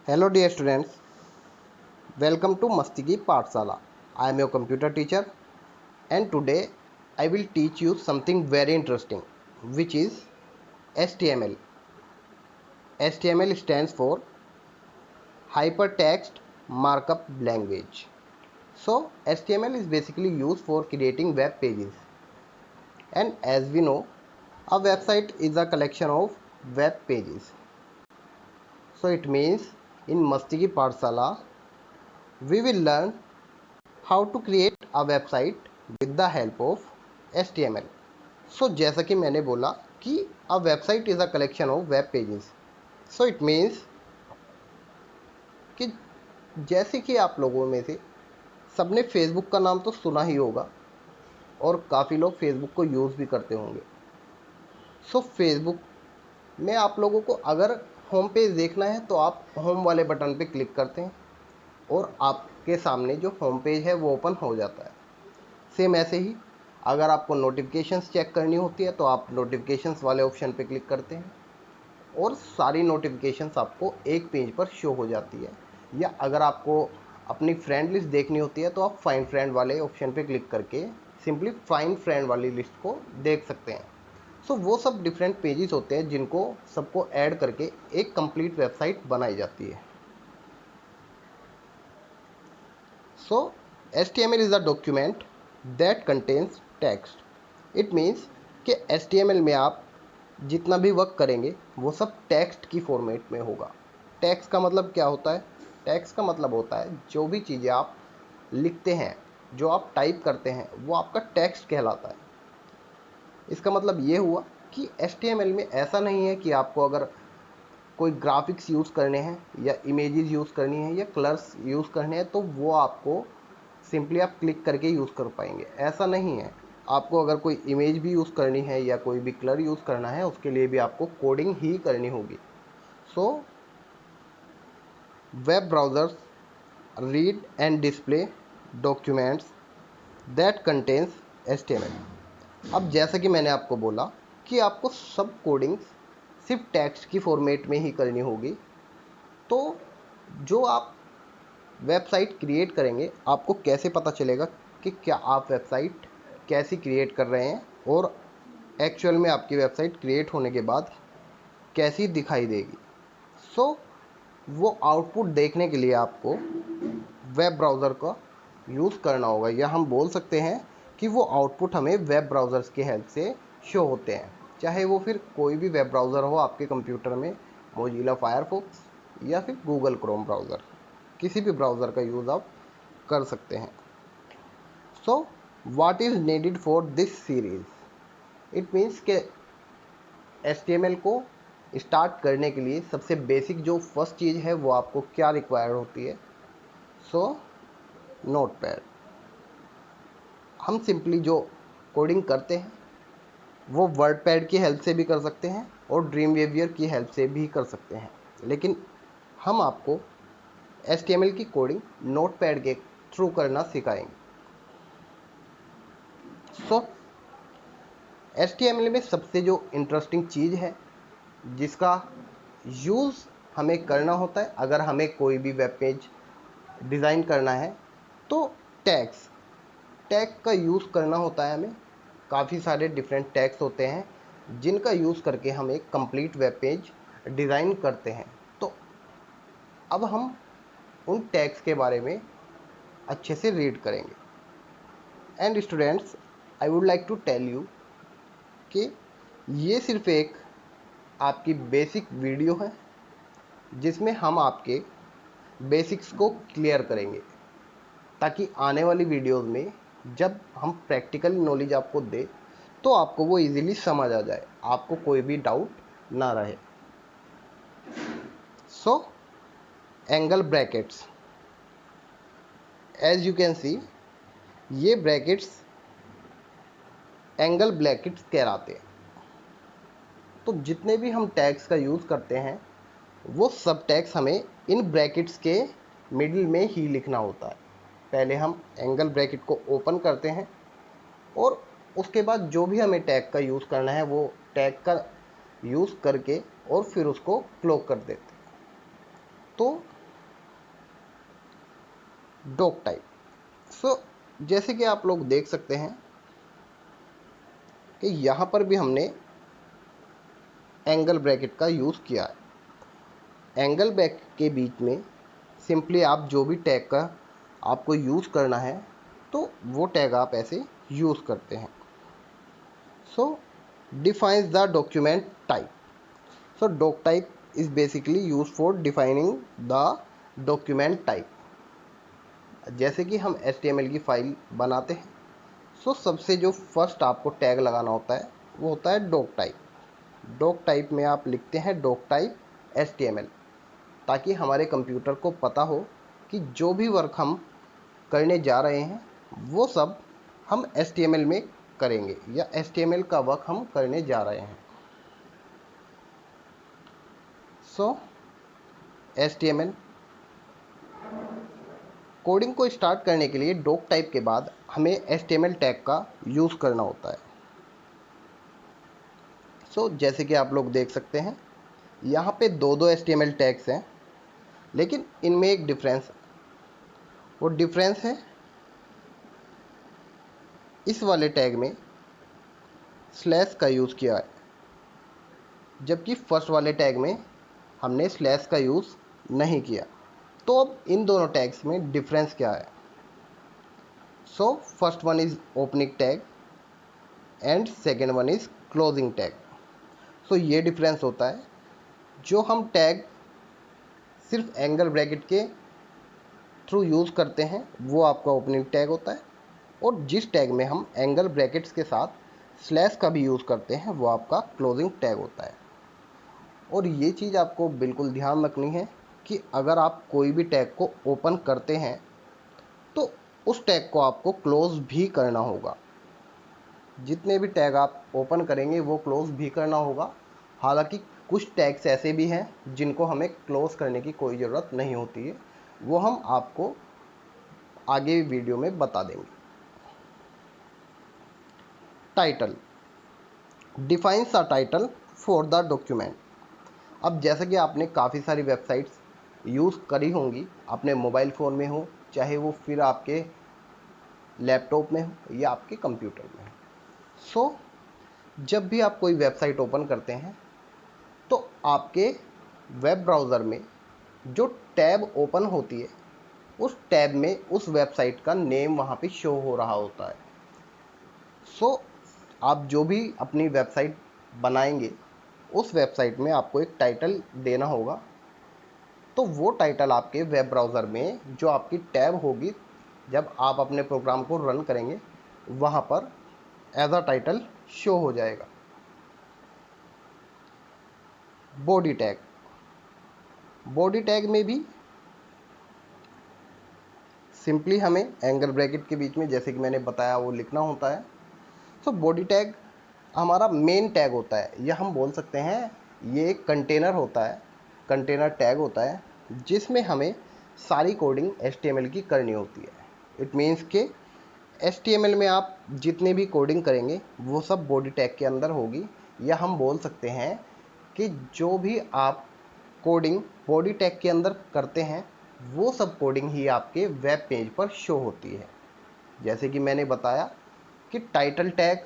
Hello dear students, welcome to Mastigi Pathshala. I am your computer teacher and today I will teach you something very interesting which is HTML. HTML stands for Hypertext Markup Language. So HTML is basically used for creating web pages, and as we know, a website is a collection of web pages. So it means in Mastigi Pathshala we will learn how to create a website with the help of HTML. So जैसा कि मैंने बोला कि a website is a collection of web pages. So it means कि जैसे कि आप लोगों में से सबने फेसबुक का नाम तो सुना ही होगा और काफ़ी लोग फेसबुक को यूज़ भी करते होंगे. सो फेसबुक में आप लोगों को अगर होम पेज देखना है तो आप होम वाले बटन पे क्लिक करते हैं और आपके सामने जो होम पेज है वो ओपन हो जाता है. सेम ऐसे ही अगर आपको नोटिफिकेशंस चेक करनी होती है तो आप नोटिफिकेशंस वाले ऑप्शन पे क्लिक करते हैं और सारी नोटिफिकेशंस आपको एक पेज पर शो हो जाती है. या अगर आपको अपनी फ्रेंड लिस्ट देखनी होती है तो आप फाइंड फ्रेंड वाले ऑप्शन पे क्लिक करके सिंपली फाइंड फ्रेंड वाली लिस्ट को देख सकते हैं. सो वो सब डिफरेंट पेजेस होते हैं जिनको सबको ऐड करके एक कंप्लीट वेबसाइट बनाई जाती है. सो HTML is a document that contains text. It means कि HTML में आप जितना भी वर्क करेंगे वो सब टेक्स्ट की फॉर्मेट में होगा. टेक्स्ट का मतलब क्या होता है? टेक्स्ट का मतलब होता है जो भी चीज़ें आप लिखते हैं, जो आप टाइप करते हैं, वो आपका टेक्स्ट कहलाता है. इसका मतलब ये हुआ कि HTML में ऐसा नहीं है कि आपको अगर कोई ग्राफिक्स यूज़ करने हैं या इमेजेस यूज़ करनी है या कलर्स यूज़ करने हैं तो वो आपको सिंपली आप क्लिक करके यूज़ कर पाएंगे. ऐसा नहीं है. आपको अगर कोई इमेज भी यूज़ करनी है या कोई भी कलर यूज़ करना है उसके लिए भी आपको कोडिंग ही करनी होगी. So web browsers read and display documents that contains HTML. अब जैसा कि मैंने आपको बोला कि आपको सब कोडिंग्स सिर्फ टेक्स्ट की फॉर्मेट में ही करनी होगी. तो जो आप वेबसाइट क्रिएट करेंगे आपको कैसे पता चलेगा कि क्या आप वेबसाइट कैसी क्रिएट कर रहे हैं और एक्चुअल में आपकी वेबसाइट क्रिएट होने के बाद कैसी दिखाई देगी. सो वो आउटपुट देखने के लिए आपको वेब ब्राउज़र का यूज़ करना होगा, या हम बोल सकते हैं कि वो आउटपुट हमें वेब ब्राउज़र्स की हेल्प से शो होते हैं. चाहे वो फिर कोई भी वेब ब्राउज़र हो आपके कंप्यूटर में, मोजिला फायरफॉक्स या फिर गूगल क्रोम ब्राउज़र, किसी भी ब्राउज़र का यूज़ आप कर सकते हैं. So what is needed for this series? It means के HTML को स्टार्ट करने के लिए सबसे बेसिक जो फर्स्ट चीज़ है वो आपको क्या रिक्वायर होती है? सो नोटपैड. हम सिंपली जो कोडिंग करते हैं वो वर्डपैड की हेल्प से भी कर सकते हैं और ड्रीमवेवर की हेल्प से भी कर सकते हैं, लेकिन हम आपको HTML की कोडिंग नोटपैड के थ्रू करना सिखाएंगे. सो HTML में सबसे जो इंटरेस्टिंग चीज़ है जिसका यूज़ हमें करना होता है अगर हमें कोई भी वेब पेज डिज़ाइन करना है तो टैग्स का यूज़ करना होता है. हमें काफ़ी सारे डिफरेंट टैग्स होते हैं जिनका यूज़ करके हम एक कंप्लीट वेब पेज डिज़ाइन करते हैं. तो अब हम उन टैग्स के बारे में अच्छे से रीड करेंगे. And students, I would like to tell you कि ये सिर्फ एक आपकी बेसिक वीडियो है जिसमें हम आपके बेसिक्स को क्लियर करेंगे ताकि आने वाली वीडियोज़ में जब हम प्रैक्टिकल नॉलेज आपको दे तो आपको वो इजीली समझ आ जाए, आपको कोई भी डाउट ना रहे. So angle brackets, as you can see, ये ब्रैकेट्स एंगल ब्रैकेट्स कहलाते हैं. तो जितने भी हम टैग्स का यूज़ करते हैं वो सब टैग्स हमें इन ब्रैकेट्स के मिडिल में ही लिखना होता है. पहले हम एंगल ब्रैकेट को ओपन करते हैं और उसके बाद जो भी हमें टैग का यूज़ करना है वो टैग का यूज़ करके और फिर उसको क्लोज कर देते हैं. तो डॉक टाइप। सो जैसे कि आप लोग देख सकते हैं कि यहाँ पर भी हमने एंगल ब्रैकेट का यूज़ किया है। एंगल ब्रैकेट के बीच में सिंपली आप जो भी टैग का आपको यूज़ करना है तो वो टैग आप ऐसे यूज़ करते हैं। So defines the document type. So doc type is basically use for defining the document type. जैसे कि हम HTML की फाइल बनाते हैं, सो सबसे जो फर्स्ट आपको टैग लगाना होता है वो होता है डॉक टाइप। डॉक टाइप में आप लिखते हैं डॉक टाइप HTML, ताकि हमारे कंप्यूटर को पता हो कि जो भी वर्क हम करने जा रहे हैं वो सब हम HTML में करेंगे या HTML का वर्क हम करने जा रहे हैं। सो HTML कोडिंग को स्टार्ट करने के लिए डॉक टाइप के बाद हमें HTML टैग का यूज़ करना होता है। सो जैसे कि आप लोग देख सकते हैं यहाँ पे दो HTML टैग्स हैं, लेकिन इनमें एक डिफरेंस है। वो डिफरेंस है इस वाले टैग में स्लैश का यूज़ किया है, जबकि फर्स्ट वाले टैग में हमने स्लैश का यूज़ नहीं किया। तो अब इन दोनों टैग्स में डिफरेंस क्या है? So first one is opening tag and second one is closing tag. So ये डिफरेंस होता है। जो हम टैग सिर्फ एंगल ब्रैकेट के थ्रू यूज़ करते हैं वो आपका ओपनिंग टैग होता है, और जिस टैग में हम एंगल ब्रैकेट्स के साथ स्लैश का भी यूज़ करते हैं वो आपका क्लोजिंग टैग होता है। और ये चीज़ आपको बिल्कुल ध्यान रखनी है कि अगर आप कोई भी टैग को ओपन करते हैं तो उस टैग को आपको क्लोज भी करना होगा। जितने भी टैग आप ओपन करेंगे वो क्लोज भी करना होगा। हालांकि कुछ टैग्स ऐसे भी हैं जिनको हमें क्लोज करने की कोई ज़रूरत नहीं होती है, वो हम आपको आगे वीडियो में बता देंगे। Title defines a title for the document. अब जैसे कि आपने काफ़ी सारी वेबसाइट्स यूज़ करी होंगी, अपने मोबाइल फ़ोन में हो, चाहे वो फिर आपके लैपटॉप में हो या आपके कंप्यूटर में हो। सो जब भी आप कोई वेबसाइट ओपन करते हैं तो आपके वेब ब्राउज़र में जो टैब ओपन होती है उस टैब में उस वेबसाइट का नेम वहाँ पे शो हो रहा होता है। सो आप जो भी अपनी वेबसाइट बनाएंगे उस वेबसाइट में आपको एक टाइटल देना होगा। तो वो टाइटल आपके वेब ब्राउज़र में जो आपकी टैब होगी जब आप अपने प्रोग्राम को रन करेंगे वहाँ पर एज अ टाइटल शो हो जाएगा। बॉडी टैग, बॉडी टैग में भी सिंपली हमें एंगल ब्रैकेट के बीच में जैसे कि मैंने बताया वो लिखना होता है। तो बॉडी टैग हमारा मेन टैग होता है, या हम बोल सकते हैं ये एक कंटेनर होता है, कंटेनर टैग होता है जिसमें हमें सारी कोडिंग HTML की करनी होती है। इट मीन्स के HTML में आप जितने भी कोडिंग करेंगे वो सब बॉडी टैग के अंदर होगी, या हम बोल सकते हैं कि जो भी आप कोडिंग बॉडी टैग के अंदर करते हैं वो सब कोडिंग ही आपके वेब पेज पर शो होती है। जैसे कि मैंने बताया कि टाइटल टैग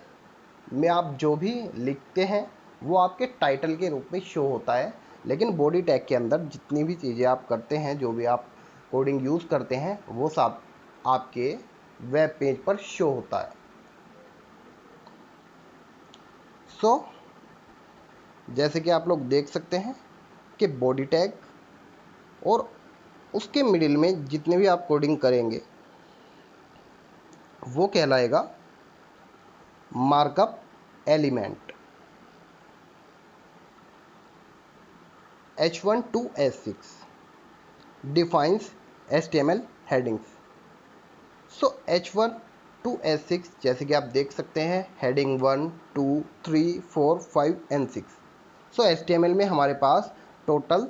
में आप जो भी लिखते हैं वो आपके टाइटल के रूप में शो होता है, लेकिन बॉडी टैग के अंदर जितनी भी चीज़ें आप करते हैं, जो भी आप कोडिंग यूज़ करते हैं वो सब आपके वेब पेज पर शो होता है। सो जैसे कि आप लोग देख सकते हैं कि बॉडी टैग और उसके मिडिल में जितने भी आप कोडिंग करेंगे वो कहलाएगा markup element. H1 to H6 defines HTML headings। So H1 to H6 जैसे कि आप देख सकते हैं हेडिंग 1 2 3 4 5 एंड 6। सो HTML में हमारे पास टोटल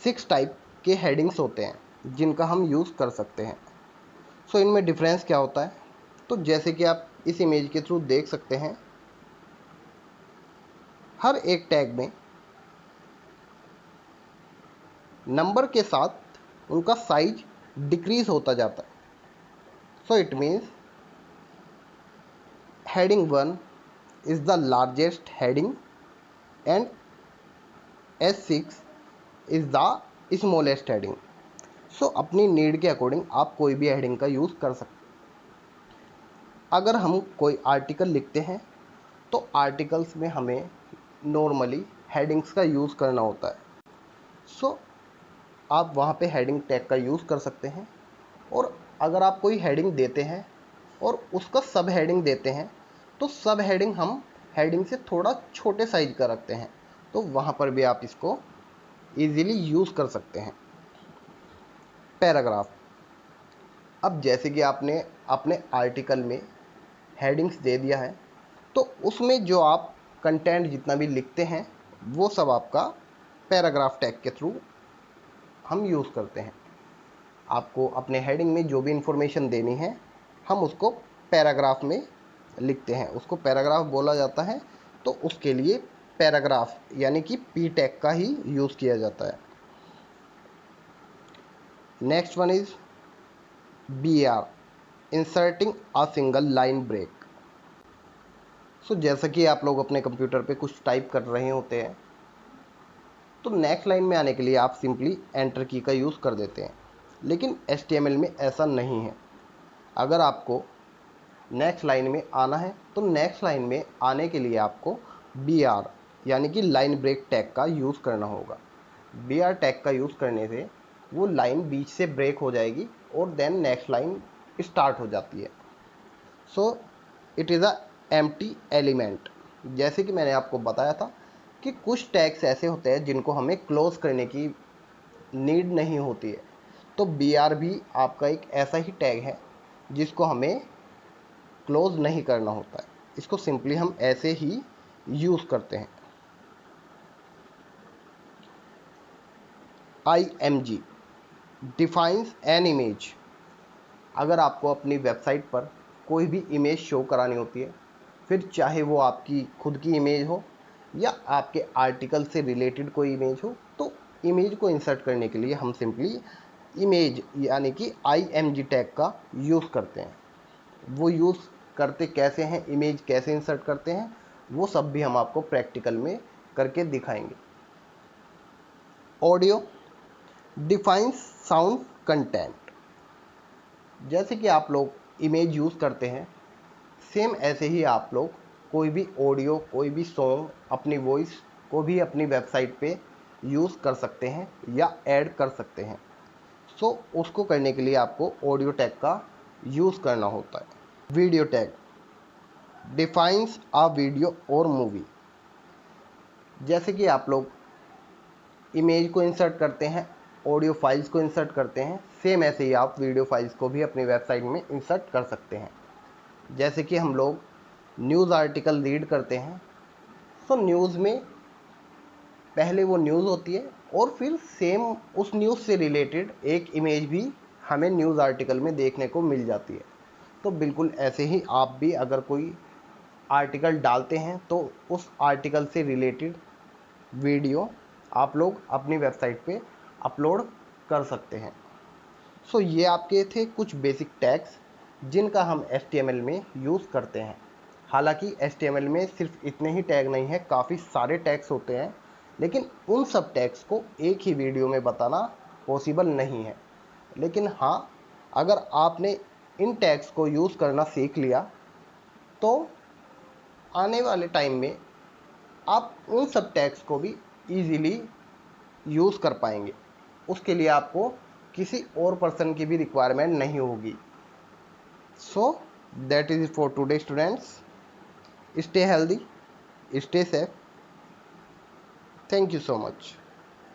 6 टाइप के हेडिंग्स होते हैं जिनका हम यूज़ कर सकते हैं। सो इनमें डिफरेंस क्या होता है? तो जैसे कि आप इस इमेज के थ्रू देख सकते हैं हर एक टैग में नंबर के साथ उनका साइज डिक्रीज़ होता जाता है। So it means heading 1 is the largest heading and S6 is the smallest heading. So अपनी नीड के अकॉर्डिंग आप कोई भी हेडिंग का यूज़ कर सकते हैं। अगर हम कोई आर्टिकल लिखते हैं तो आर्टिकल्स में हमें नॉर्मली हेडिंग्स का यूज़ करना होता है। सो आप वहाँ पे हेडिंग टैग का यूज़ कर सकते हैं। और अगर आप कोई हेडिंग देते हैं और उसका सब हेडिंग देते हैं तो सब हेडिंग हम हेडिंग से थोड़ा छोटे साइज का रखते हैं, तो वहाँ पर भी आप इसको ईज़िली यूज़ कर सकते हैं। पैराग्राफ। अब जैसे कि आपने अपने आर्टिकल में हेडिंग्स दे दिया है तो उसमें जो आप कंटेंट जितना भी लिखते हैं वो सब आपका पैराग्राफ टैग के थ्रू हम यूज़ करते हैं। आपको अपने हेडिंग में जो भी इंफॉर्मेशन देनी है हम उसको पैराग्राफ में लिखते हैं, उसको पैराग्राफ बोला जाता है। तो उसके लिए पैराग्राफ यानी कि पी टैग का ही यूज़ किया जाता है। Next one is BR, inserting a single line break. So जैसा कि आप लोग अपने कंप्यूटर पे कुछ टाइप कर रहे होते हैं तो नेक्स्ट लाइन में आने के लिए आप सिंपली एंटर की का यूज़ कर देते हैं, लेकिन HTML में ऐसा नहीं है। अगर आपको नेक्स्ट लाइन में आना है तो नेक्स्ट लाइन में आने के लिए आपको BR यानी कि लाइन ब्रेक टैग का यूज़ करना होगा। BR टैग का यूज़ करने से वो लाइन बीच से ब्रेक हो जाएगी और देन नेक्स्ट लाइन स्टार्ट हो जाती है। So it is a empty element. जैसे कि मैंने आपको बताया था कि कुछ टैग्स ऐसे होते हैं जिनको हमें क्लोज करने की नीड नहीं होती है, तो BR भी आपका एक ऐसा ही टैग है जिसको हमें क्लोज नहीं करना होता है। इसको सिंपली हम ऐसे ही यूज़ करते हैं। IMG defines an image. अगर आपको अपनी वेबसाइट पर कोई भी इमेज शो करानी होती है, फिर चाहे वो आपकी खुद की इमेज हो या आपके आर्टिकल से रिलेटेड कोई इमेज हो, तो इमेज को इंसर्ट करने के लिए हम सिंपली इमेज यानी कि IMG टैग का यूज़ करते हैं। वो यूज़ करते कैसे हैं, इमेज कैसे इंसर्ट करते हैं, वो सब भी हम आपको प्रैक्टिकल में करके दिखाएंगे। Audio defines sound content. जैसे कि आप लोग इमेज यूज़ करते हैं, सेम ऐसे ही आप लोग कोई भी ऑडियो, कोई भी सॉन्ग, अपनी वॉइस को भी अपनी वेबसाइट पे यूज़ कर सकते हैं या ऐड कर सकते हैं। सो उसको करने के लिए आपको ऑडियो टैग का यूज़ करना होता है। Video tag defines a video और मूवी। जैसे कि आप लोग इमेज को इंसर्ट करते हैं, ऑडियो फाइल्स को इंसर्ट करते हैं, सेम ऐसे ही आप वीडियो फाइल्स को भी अपनी वेबसाइट में इंसर्ट कर सकते हैं। जैसे कि हम लोग न्यूज़ आर्टिकल रीड करते हैं, तो न्यूज़ में पहले वो न्यूज़ होती है और फिर सेम उस न्यूज़ से रिलेटेड एक इमेज भी हमें न्यूज़ आर्टिकल में देखने को मिल जाती है। तो बिल्कुल ऐसे ही आप भी अगर कोई आर्टिकल डालते हैं तो उस आर्टिकल से रिलेटेड वीडियो आप लोग अपनी वेबसाइट पे अपलोड कर सकते हैं। सो ये आपके थे कुछ बेसिक टैग्स जिनका हम HTML में यूज़ करते हैं। हालांकि HTML में सिर्फ इतने ही टैग नहीं है, काफ़ी सारे टैग्स होते हैं, लेकिन उन सब टैग्स को एक ही वीडियो में बताना पॉसिबल नहीं है। लेकिन हाँ, अगर आपने इन टैग्स को यूज़ करना सीख लिया तो आने वाले टाइम में आप उन सब टैग्स को भी ईज़िली यूज़ कर पाएंगे। उसके लिए आपको किसी और पर्सन की भी रिक्वायरमेंट नहीं होगी। So that is for today students. Stay healthy, stay safe. Thank you so much.